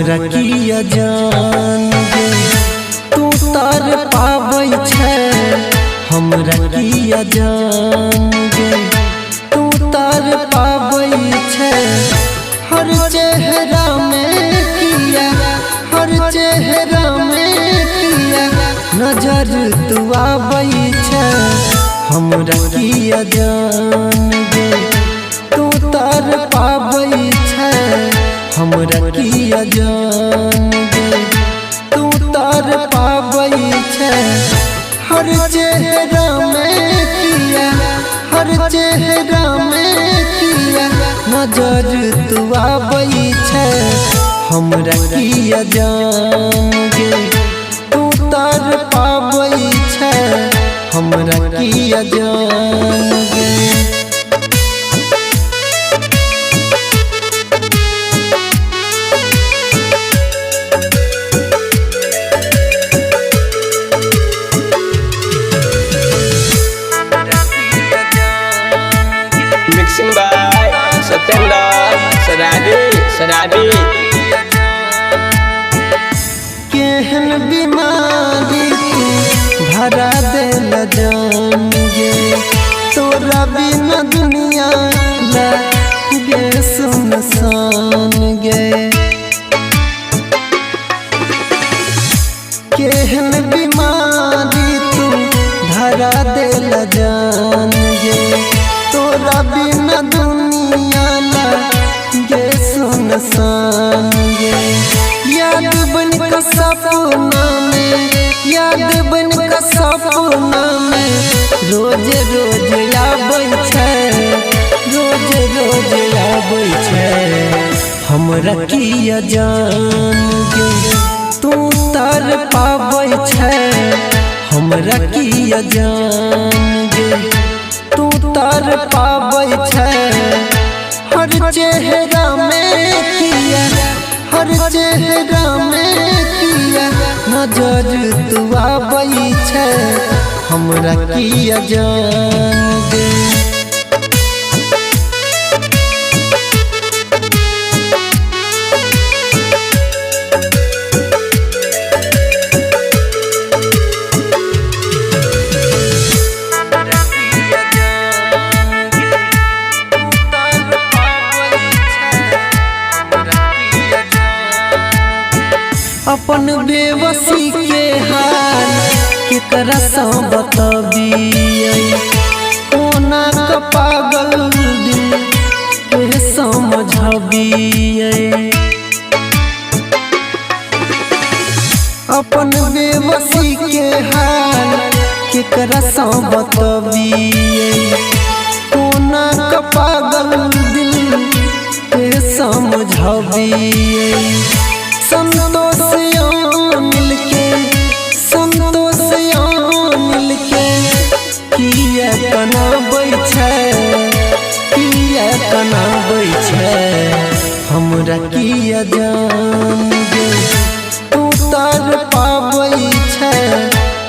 हमरा किया जान गे तू तार पाबै छै। हमरा किया जान गे तू तार पाबै छै। हर चेहरा में किया, हर चेहरा में किया नजर तू आबै छै। हमरा किया जान गे तू तार पाबै छै। हमरा किया जान गे तू तार पाबै छै। हर चेहरा में किया, हर चेहरा में किया नजर तू आबै छै। हमरा किया जान गे तू तार पाबै छै। हमरा किया जान गे Mixing by Satendra Sarabi केहन बीमारी तू भरा देल जान गे तोरा बिना दुनिया लगे सुनसान गे। केहन बीमारी तू भरा देल जान गे तोरा बिना दुनिया लगे सुनसान गे। याद बन का सपना में, याद बन का सपना में रोज रोज आबै छै, रोज रोज आबै छै। हमरा किया जान गे तू तार पाबै छै। हमरा किया जान गे तू तार पाबै छै। हर चेहरा में किया, हर चेहरा में किया नजर तू आबै छै। हमरा किया जान गे अपन बेबसी के हाल केकरा सँ बतबियै। कोना का पागल दिल के समझबियै। अपन बेबसी के हाल केकरा सँ बतबियै। कोना का पागल दिल के समझबियै। संतोषिया मिलके, संतोषिया मिलके किया बनाबै छै, किया बनाबै छै। हमरा किया जान गे तू तार पाबै छै।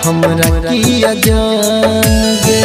हमरा किया जान गे।